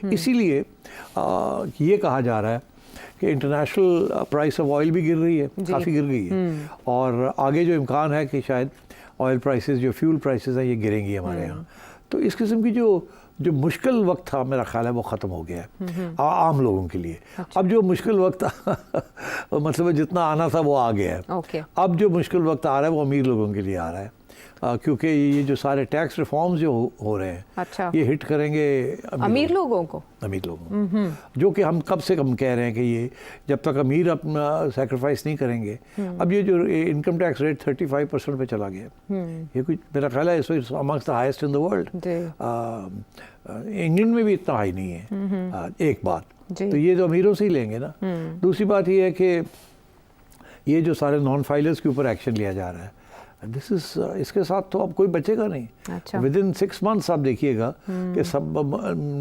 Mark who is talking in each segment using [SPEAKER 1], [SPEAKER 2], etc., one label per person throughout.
[SPEAKER 1] इसीलिए ये कहा जा रहा है कि इंटरनेशनल प्राइस ऑफ ऑयल भी गिर रही है, काफ़ी गिर गई है, और आगे जो इम्कान है कि शायद ऑयल प्राइसेस, जो फ्यूल प्राइसेस हैं, ये गिरेंगी हमारे यहाँ। तो इस किस्म की जो मुश्किल वक्त था, मेरा ख्याल है वो ख़त्म हो गया है आम लोगों के लिए।
[SPEAKER 2] अच्छा।
[SPEAKER 1] अब जो मुश्किल वक्त मतलब जितना आना था वो आ गया है। अब जो मुश्किल वक्त आ रहा है वो अमीर लोगों के लिए आ रहा है, क्योंकि ये जो सारे टैक्स रिफॉर्म्स जो हो रहे हैं,
[SPEAKER 2] अच्छा,
[SPEAKER 1] ये हिट करेंगे
[SPEAKER 2] अमीर लोगों को,
[SPEAKER 1] जो कि हम कब से कम कह रहे हैं कि ये जब तक अमीर अपना सेक्रीफाइस नहीं करेंगे। अब ये जो इनकम टैक्स रेट 35% पे चला गया, ये कुछ मेरा ख्याल है इस amongst the highest in the world. England में भी इतना हाई नहीं है। एक बात तो ये जो अमीरों से ही लेंगे ना। दूसरी बात ये है कि ये जो सारे नॉन फाइलर्स के ऊपर एक्शन लिया जा रहा है, दिस इज इसके साथ तो अब कोई बचेगा नहीं।
[SPEAKER 2] अच्छा।
[SPEAKER 1] विद इन 6 मंथ्स आप देखिएगा कि सब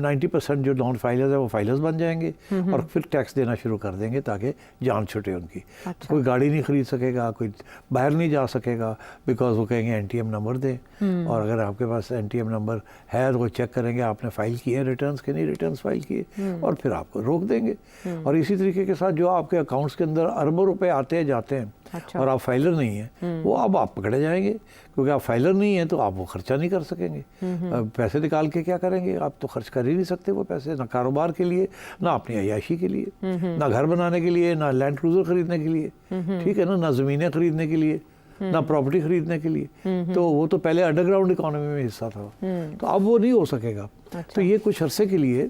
[SPEAKER 1] 90% जो नॉन फाइलर्स है वो फाइलर्स बन जाएंगे और फिर टैक्स देना शुरू कर देंगे ताकि जान छुटे उनकी।
[SPEAKER 2] अच्छा।
[SPEAKER 1] कोई गाड़ी नहीं खरीद सकेगा, कोई बाहर नहीं जा सकेगा, बिकॉज वो कहेंगे एनटीएम नंबर दें, और अगर आपके पास एनटीएम नंबर है तो वो चेक करेंगे आपने फाइल किए रिटर्न्स के नहीं रिटर्न्स फाइल किए, और फिर आपको रोक देंगे। और इसी तरीके के साथ जो आपके अकाउंट्स के अंदर अरबों रुपए आते हैं जाते हैं,
[SPEAKER 2] अच्छा।
[SPEAKER 1] और आप फाइलर नहीं हैं, वो अब आप पकड़े जाएंगे, क्योंकि आप फाइलर नहीं हैं तो आप वो खर्चा नहीं कर सकेंगे। पैसे निकाल के क्या करेंगे, आप तो खर्च कर ही नहीं सकते वो पैसे, ना कारोबार के लिए, ना अपनी अय्याशी के लिए, ना घर बनाने के लिए, ना लैंड क्रूजर खरीदने के लिए, ठीक है ना ज़मीनें खरीदने के लिए, ना प्रॉपर्टी खरीदने के लिए। तो वो तो पहले अंडरग्राउंड इकोनॉमी में हिस्सा था, तो अब वो नहीं हो सकेगा।
[SPEAKER 2] अच्छा।
[SPEAKER 1] तो ये कुछ अरसे के लिए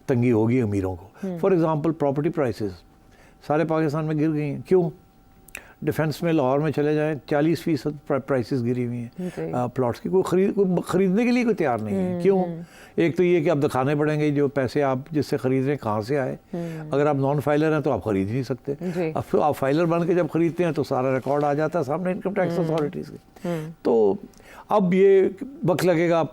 [SPEAKER 1] तंगी होगी अमीरों को। फॉर एग्जाम्पल प्रॉपर्टी प्राइसेस सारे पाकिस्तान में गिर गई हैं। क्यों? डिफेंस में लाहौर में चले जाएं 40% प्राइसेस गिरी हुई हैं प्लॉट्स की। कोई खरीदने के लिए कोई तैयार नहीं है। क्यों? एक तो ये कि आप दिखाने पड़ेंगे जो पैसे आप जिससे खरीद रहे हैं कहाँ से आए। अगर आप नॉन फाइलर हैं तो आप खरीद ही नहीं सकते। अब फिर आप फाइलर बन के जब खरीदते हैं तो सारा रिकॉर्ड आ जाता है सामने इनकम टैक्स अथॉरिटीज़ के। तो अब ये वक्त लगेगा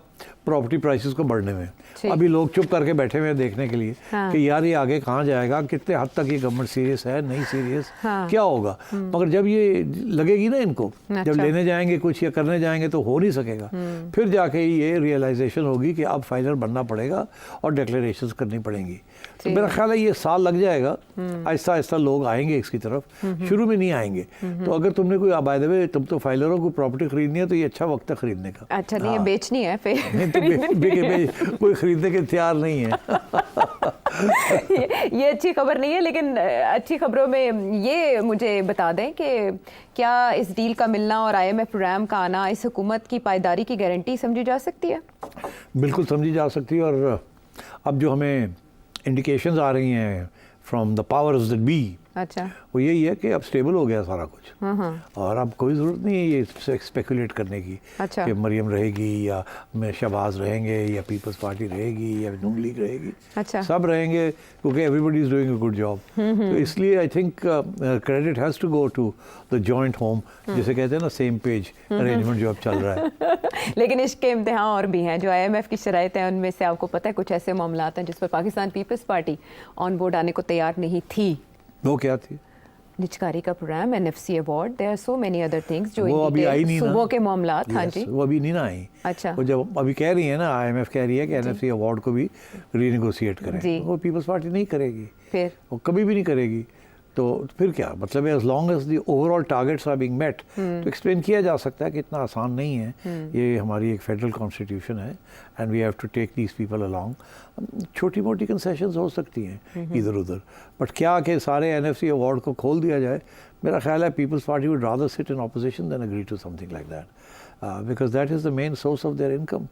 [SPEAKER 1] प्रॉपर्टी प्राइसेस को बढ़ने में। अभी लोग चुप करके बैठे हुए हैं देखने के लिए कि यार ये आगे कहाँ जाएगा, कितने हद तक ये गवर्नमेंट सीरियस है, नहीं सीरियस, क्या होगा। मगर जब ये लगेगी ना इनको, जब लेने जाएंगे कुछ या करने जाएंगे तो हो नहीं सकेगा। फिर जाके ये रियलाइजेशन होगी कि अब फाइनल बनना पड़ेगा और डिक्लेरेशंस करनी पड़ेंगी। तो मेरा ख्याल है ये साल लग जाएगा, आहिस्ता आहिस्ता लोग आएंगे इसकी तरफ, शुरू में नहीं आएंगे। तो अगर तुमने कोई बाय द वे तुम तो फाइलरों को प्रॉपर्टी खरीदनी है तो ये अच्छा वक्त है खरीदने का।
[SPEAKER 2] अच्छा, नहीं बेचनी है फिर
[SPEAKER 1] तो कोई खरीदने के तैयार नहीं है।
[SPEAKER 2] ये अच्छी खबर नहीं है, लेकिन अच्छी खबरों में ये मुझे बता दें कि क्या इस डील का मिलना और IMF प्रोग्राम का आना इस हुकूमत की पायदारी की गारंटी समझी जा सकती है?
[SPEAKER 1] बिल्कुल समझी जा सकती है। और अब जो हमें इंडिकेशंस आ रही हैं from the powers that be,
[SPEAKER 2] अच्छा,
[SPEAKER 1] वो यही है कि अब स्टेबल हो गया सारा कुछ, और अब कोई ज़रूरत नहीं है ये स्पेकुलेट करने की।
[SPEAKER 2] अच्छा।
[SPEAKER 1] कि मरियम रहेगी या शहबाज रहेंगे या पीपल्स पार्टी रहेगी या नून लीग रहेगी।
[SPEAKER 2] अच्छा।
[SPEAKER 1] सब रहेंगे क्योंकि everybody is doing a good job. तो इसलिए I think credit has to go to the joint home, जिसे कहते हैं ना सेम पेज अरेंजमेंट जो अब चल रहा है।
[SPEAKER 2] लेकिन इसके इम्तिहान और भी हैं। जो IMF की शराइत हैं उनमें से आपको पता है कुछ ऐसे मामलात हैं जिस पर Pakistan Peoples Party on board आने को तैयार नहीं थी।
[SPEAKER 1] वो क्या थी?
[SPEAKER 2] निचकारी का program, NFC award, there are so many other things जो
[SPEAKER 1] वो अभी आई नहीं ना,
[SPEAKER 2] सुबह के मामलात। हाँ जी,
[SPEAKER 1] वो अभी नहीं ना आई।
[SPEAKER 2] अच्छा,
[SPEAKER 1] वो जब अभी कह रही है ना, IMF कह रही है कि NFC अवार्ड को भी रीनेगोशिएट करें, वो पीपल्स पार्टी नहीं करेगी,
[SPEAKER 2] फिर
[SPEAKER 1] वो कभी भी नहीं करेगी। तो फिर क्या मतलब है, as long as the overall targets are being met, तो एक्सप्लेन किया जा सकता है कि इतना आसान नहीं है, ये हमारी एक फेडरल कॉन्स्टिट्यूशन है and we have to take these people along. छोटी मोटी कंसेशंस हो सकती हैं इधर उधर, बट क्या कि सारे NFC अवार्ड को खोल दिया जाए, मेरा ख्याल है Peoples Party would rather sit in opposition than agree to something like that, because that is the main source of their income,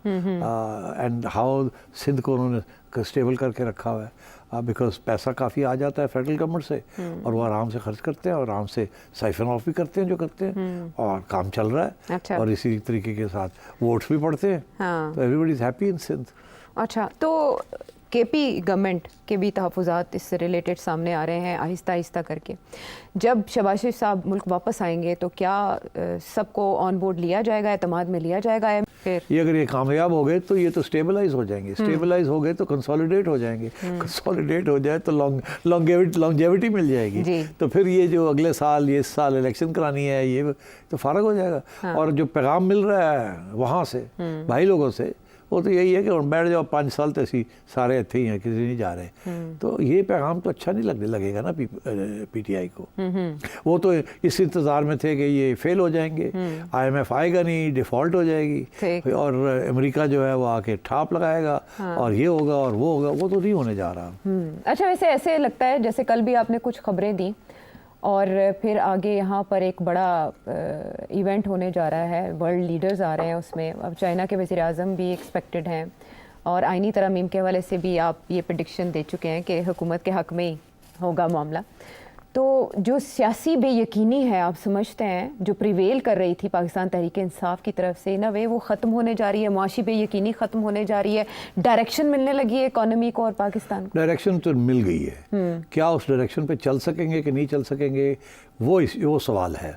[SPEAKER 1] and how Sindh को उन्होंने स्टेबल करके रखा हुआ है, बिकॉज पैसा काफ़ी आ जाता है फेडरल गवर्नमेंट से, और वो आराम से खर्च करते हैं और आराम से साइफन ऑफ भी करते हैं जो करते हैं, और काम चल रहा है।
[SPEAKER 2] अच्छा।
[SPEAKER 1] और इसी तरीके के साथ वोट्स भी पड़ते हैं।
[SPEAKER 2] हाँ।
[SPEAKER 1] तो everybody is happy in Sindh.
[SPEAKER 2] अच्छा, तो KP गवर्नमेंट के भी तहफ़्फ़ुज़ात इससे रिलेटेड सामने आ रहे हैं आहिस्ता आहिस्ता करके। जब शहबाज शरीफ साहब मुल्क वापस आएंगे तो क्या सबको ऑन बोर्ड लिया जाएगा, एतमाद में लिया जाएगा? फिर ये
[SPEAKER 1] अगर ये कामयाब हो गए तो ये तो स्टेबलाइज हो जाएंगे, स्टेबलाइज हो गए तो कंसोलिडेट हो जाएंगे, कंसोलिडेट हो जाए तो लॉन्गेविटी मिल जाएगी। तो फिर ये जो अगले साल ये साल इलेक्शन करानी है ये तो फारग हो जाएगा। और जो पैगाम मिल रहा है वहाँ से भाई लोगों से वो तो यही है कि ਹੁਣ बैठ जाओ 5 साल तो ਅਸੀਂ सारे ਇੱਥੇ ही हैं, किसी नहीं जा रहे। तो ये पैगाम तो अच्छा नहीं लगेगा ना पीटीआई को। वो तो इस इंतज़ार में थे कि ये फेल हो जाएंगे, IMF आएगा नहीं, डिफ़ॉल्ट हो जाएगी और अमेरिका जो है वो आके ठाप लगाएगा और ये होगा और वो होगा। वो तो नहीं होने जा रहा।
[SPEAKER 2] अच्छा, वैसे ऐसे लगता है जैसे कल भी आपने कुछ खबरें दी और फिर आगे यहाँ पर एक बड़ा इवेंट होने जा रहा है, वर्ल्ड लीडर्स आ रहे हैं उसमें। अब चाइना के वज़ीर आज़म भी एक्सपेक्टेड हैं और आइनी तरमीम के हवाले से भी आप ये प्रेडिक्शन दे चुके हैं कि हुकूमत के हक़ में ही होगा मामला। तो जो सियासी बेयकीनी है आप समझते हैं जो प्रिवेल कर रही थी पाकिस्तान तहरीक इंसाफ की तरफ से, ना वे वो ख़त्म होने जा रही है, मुआशी बेयकीनी ख़त्म होने जा रही है, डायरेक्शन मिलने लगी है इकॉनमी को और पाकिस्तान को?
[SPEAKER 1] डायरेक्शन तो मिल गई है, क्या उस डायरेक्शन पे चल सकेंगे कि नहीं चल सकेंगे वो सवाल है।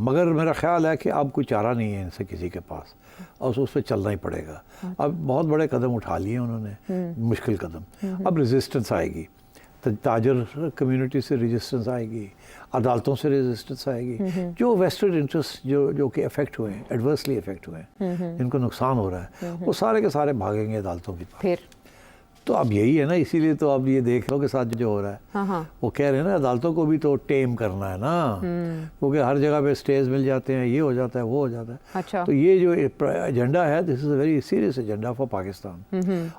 [SPEAKER 1] मगर मेरा ख्याल है कि अब कोई चारा नहीं है इनसे किसी के पास और उस पर चलना ही पड़ेगा। अब बहुत बड़े कदम उठा लिए उन्होंने, मुश्किल कदम। अब रेजिस्टेंस आएगी, ताजर कम्युनिटी से रेजिस्टेंस आएगी, अदालतों से रेजिस्टेंस आएगी। जो वेस्टेड इंटरेस्ट जो कि अफेक्ट हुए हैं, एडवर्सली अफेक्ट हुए हैं, इनको नुकसान हो रहा है, वो सारे के सारे भागेंगे अदालतों की तरफ।
[SPEAKER 2] फिर
[SPEAKER 1] तो अब यही है ना, इसीलिए तो अब ये देख लो के साथ जो हो रहा है। वो कह रहे हैं ना अदालतों को भी तो टेम करना है ना, क्योंकि हर जगह पे स्टेज मिल जाते हैं, ये हो जाता है, वो हो जाता है।
[SPEAKER 2] अच्छा।
[SPEAKER 1] तो ये जो एजेंडा है, this is a very serious agenda for Pakistan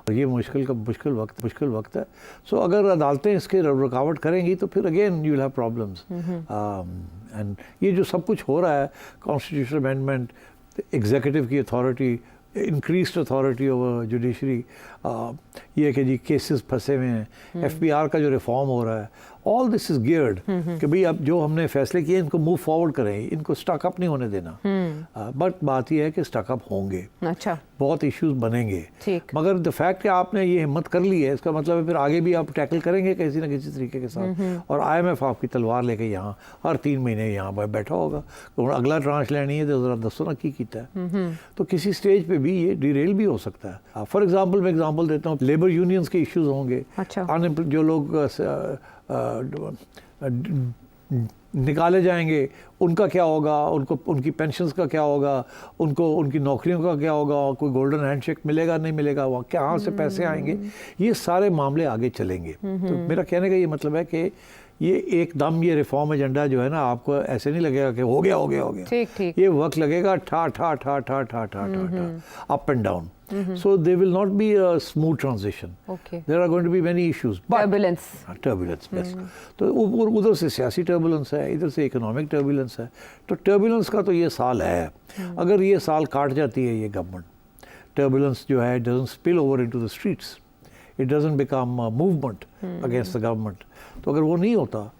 [SPEAKER 1] और ये मुश्किल वक्त है। सो अगर अदालतें इसके रुकावट करेंगी तो फिर again you will have problems. And ये जो सब कुछ हो रहा है, कॉन्स्टिट्यूशनल अमेंडमेंट, एग्जीक्यूटिव की authority, increased authority over judiciary, ये कि जी केसेस फंसे हुए हैं, FBR का जो रिफॉर्म हो रहा है, ऑल दिस इज गियर्ड कि भाई अब जो हमने फैसले किए इनको मूव फॉरवर्ड करें, इनको स्टकअप नहीं होने देना। बट बात यह है कि स्टकअप होंगे।
[SPEAKER 2] अच्छा।
[SPEAKER 1] बहुत इश्यूज बनेंगे, मगर द फैक्ट कि आपने ये हिम्मत कर ली है, इसका मतलब है फिर आगे भी आप टैकल करेंगे किसी न किसी तरीके के साथ। और IMF आपकी तलवार लेके यहाँ हर 3 महीने यहाँ पर बैठा होगा, तो अगला ट्रांच लेनी है तो जरा दसो ना की कीता है। तो किसी स्टेज पे भी ये डिरेल भी हो सकता है। फॉर एग्जाम्पल मैं एग्जाम्पल देता हूँ, लेबर यूनियंस के इश्यूज होंगे।
[SPEAKER 2] अच्छा।
[SPEAKER 1] जो लोग निकाले जाएंगे उनका क्या होगा, उनको उनकी पेंशन्स का क्या होगा, उनको उनकी नौकरियों का क्या होगा, कोई गोल्डन हैंडशेक मिलेगा नहीं मिलेगा, वहाँ कहाँ से पैसे आएंगे, ये सारे मामले आगे चलेंगे। तो मेरा कहने का ये मतलब है कि ये एकदम ये रिफॉर्म एजेंडा जो है ना, आपको ऐसे नहीं लगेगा कि हो गया।
[SPEAKER 2] ठीक।
[SPEAKER 1] ये वक्त लगेगा ठा up and down. So there will not be a smooth transition.
[SPEAKER 2] Okay.
[SPEAKER 1] There are going to be many issues. Turbulence, yes. तो उधर से सियासी टर्बुलेंस है, इधर से इकोनॉमिक टर्बुलेंस है। तो टर्बुलेंस का तो ये साल है। अगर ये साल काट जाती है ये गवर्नमेंट, टर्बुलेंस जो है doesn't spill over into the streets. It doesn't become a movement against the government. तो अगर वो नहीं होता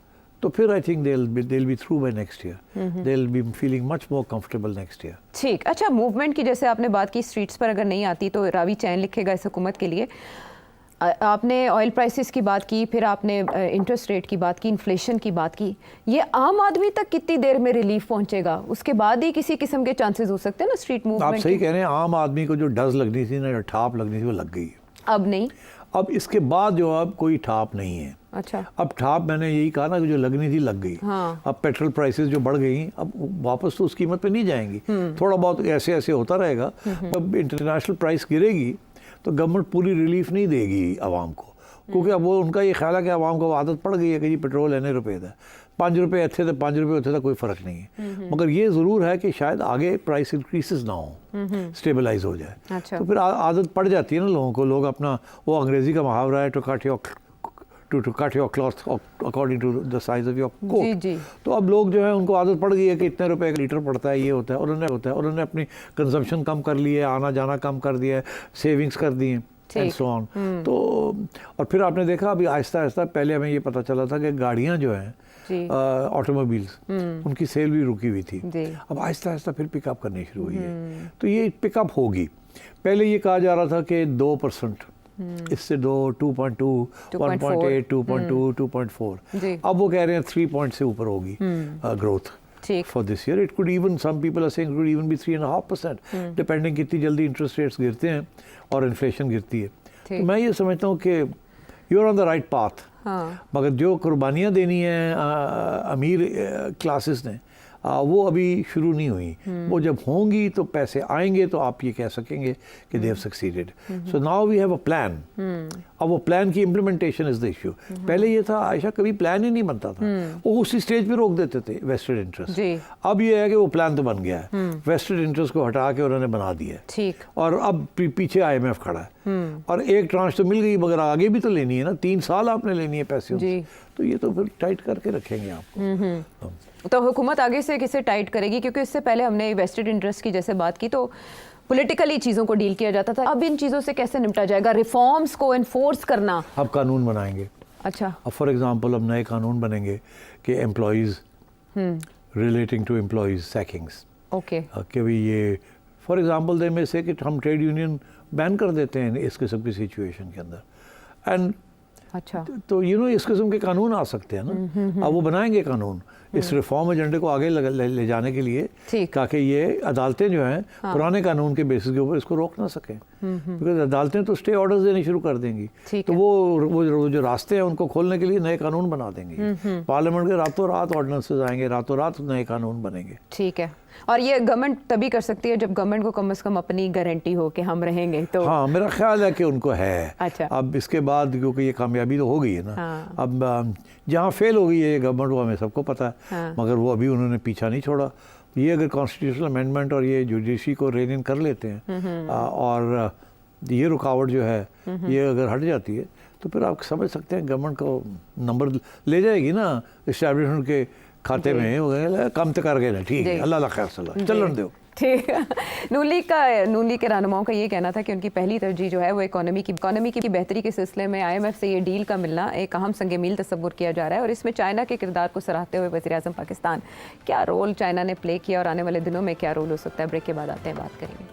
[SPEAKER 1] तो फिर I think they'll be through by next year. They'll be feeling much more comfortable next year.
[SPEAKER 2] ठीक। अच्छा, मूवमेंट की जैसे आपने बात की, स्ट्रीट्स पर अगर नहीं आती तो रावी चैन लिखेगा इस हुकूमत के लिए। आपने ऑयल प्राइसेस की बात की, फिर आपने इंटरेस्ट रेट की बात की, इन्फ्लेशन की बात की। ये आम आदमी तक कितनी देर में रिलीफ पहुंचेगा? उसके बाद ही किसी किस्म के चांसेस हो सकते हैं ना स्ट्रीट मूवमेंट?
[SPEAKER 1] आप सही कह रहे हैं। आम आदमी को जो डज लगनी थी ना, जो ठाप लगनी थी, वो लग गई।
[SPEAKER 2] अब नहीं,
[SPEAKER 1] अब इसके बाद जो अब कोई ठाप नहीं है।
[SPEAKER 2] अच्छा। अब
[SPEAKER 1] ठाप मैंने यही कहा ना कि जो लगनी थी लग गई।
[SPEAKER 2] हाँ। अब
[SPEAKER 1] पेट्रोल प्राइसेस जो बढ़ गई, अब वापस तो उस कीमत पे नहीं जाएंगी। थोड़ा बहुत ऐसे होता रहेगा। अब इंटरनेशनल प्राइस गिरेगी तो गवर्नमेंट पूरी रिलीफ नहीं देगी आवाम को, क्योंकि अब वो उनका ये ख्याल है कि आवाम को आदत पड़ गई है कि जी पेट्रोल इतने रुपए था, 5 रुपये अच्छे थे, 5 रुपये होते था, कोई फ़र्क नहीं है। मगर ये ज़रूर है कि शायद आगे प्राइस इंक्रीसेस ना हो, स्टेबलाइज हो जाए।
[SPEAKER 2] अच्छा।
[SPEAKER 1] तो फिर आदत पड़ जाती है ना लोगों को। लोग अपना, वो अंग्रेज़ी का मुहावरा है, to cut your cloth according to the size of your coat।
[SPEAKER 2] जी।
[SPEAKER 1] तो अब लोग जो है उनको आदत पड़ गई है कि इतने रुपए का लीटर पड़ता है, ये होता है। उन्होंने अपनी कंजम्पशन कम कर ली है, आना जाना कम कर दिया है, सेविंग्स कर दी हैं एंड सो ऑन। तो और फिर आपने देखा अभी आहिस्ता आहिस्ता, पहले हमें ये पता चला था कि गाड़ियाँ जो हैं ऑटोमोबाइल्स, उनकी सेल भी रुकी हुई थी। अब आहिस्ता आहिस्ता फिर पिकअप करनी शुरू हुई है। तो ये पिकअप होगी। पहले ये कहा जा रहा था कि 2%, इससे 2.2, 1.8, 2.2, 2.4। अब वो कह रहे हैं 3 पॉइंट से ऊपर होगी growth for this year. It could even, some people are saying, could even be 3.5%, depending कितनी जल्दी इंटरेस्ट रेट्स गिरते हैं और इन्फ्लेशन गिरती है। तो मैं ये समझता हूँ कि you are on the right path. मगर जो कुर्बानियाँ देनी है अमीर क्लासेस ने, वो अभी शुरू नहीं हुई। वो जब होंगी तो पैसे आएंगे तो आप ये कह सकेंगे कि they have succeeded. So now we have a plan. अब वो प्लान की इम्प्लीमेंटेशन इज द इशू। पहले ये था आयशा, कभी प्लान ही नहीं बनता था, वो उसी स्टेज पे रोक देते थे वेस्टेड इंटरेस्ट। अब ये है कि वो प्लान तो बन गया है, वेस्टेड इंटरेस्ट को हटा के उन्होंने बना दिया है, ठीक। और अब पीछे IMF खड़ा है, और एक ट्रांच तो मिल गई, मगर आगे भी तो लेनी है ना, 3 साल आपने लेनी है पैसे से, तो ये तो फिर टाइट करके रखेंगे आपको।
[SPEAKER 2] तो हुकूमत आगे से किसे टाइट करेगी? क्योंकि इससे पहले हमने वेस्टेड इंटरेस्ट की जैसे बात की तो पॉलिटिकली चीज़ों को डील किया जाता था, अब इन चीज़ों से कैसे निपटा जाएगा? रिफॉर्म्स को एनफोर्स करना,
[SPEAKER 1] अब कानून बनाएंगे।
[SPEAKER 2] अच्छा,
[SPEAKER 1] अब फॉर एग्जांपल अब नए कानून बनेंगे कि employees relating to employees sackings, okay, कि भी ये फॉर एग्जांपल दे में से कि हम ट्रेड यूनियन बैन कर देते हैं इस किस्म की सिचुएशन के अंदर। एंड
[SPEAKER 2] अच्छा,
[SPEAKER 1] तो इस किस्म के कानून आ सकते हैं ना। अब वो बनाएंगे कानून इस रिफॉर्म एजेंडे को आगे ले जाने के लिए, ताकि ये अदालतें जो हैं पुराने कानून के बेसिस के ऊपर इसको रोक ना सकें, बिकॉज अदालतें तो स्टे ऑर्डर्स देने शुरू कर देंगी, तो वो जो रास्ते हैं उनको खोलने के लिए नए कानून बना देंगे। पार्लियामेंट के रातों रात ऑर्डिनेंसेस आएंगे, रातों रात नए कानून बनेंगे।
[SPEAKER 2] ठीक है, और ये गवर्नमेंट तभी कर सकती है जब गवर्नमेंट को कम से कम अपनी गारंटी हो कि हम रहेंगे। तो
[SPEAKER 1] हाँ, मेरा ख्याल है कि उनको है।
[SPEAKER 2] अच्छा,
[SPEAKER 1] अब इसके बाद क्योंकि ये कामयाबी तो हो गई है ना, हाँ। अब जहाँ फेल हो गई है ये गवर्नमेंट, वो हमें सबको पता है, हाँ। मगर वो अभी उन्होंने पीछा नहीं छोड़ा। ये अगर कॉन्स्टिट्यूशनल अमेंडमेंट और ये जुडिशरी को रेन इन कर लेते हैं, और ये रुकावट जो है ये अगर हट जाती है, तो फिर आप समझ सकते हैं गवर्नमेंट को नंबर ले जाएगी ना इस्टेब्लिशमेंट के खाते में, हो गए कम तो कर गए, ठीक है, अल्लाह खैर सलाह चलन दो।
[SPEAKER 2] ठीक है, नून लीग के रहनुमाओं का ये कहना था कि उनकी पहली तरजीह जो है वो इकोनॉमी की बेहतरी के सिलसिले में IMF से ये डील का मिलना एक अहम संग मील तस्वुर किया जा रहा है, और इसमें चाइना के किरदार को सराहते हुए वज़ीर-ए-आज़म पाकिस्तान, क्या रोल चाइना ने प्ले किया और आने वाले दिनों में क्या रोल हो सकता है, ब्रेक के बाद आते हैं बात करेंगे।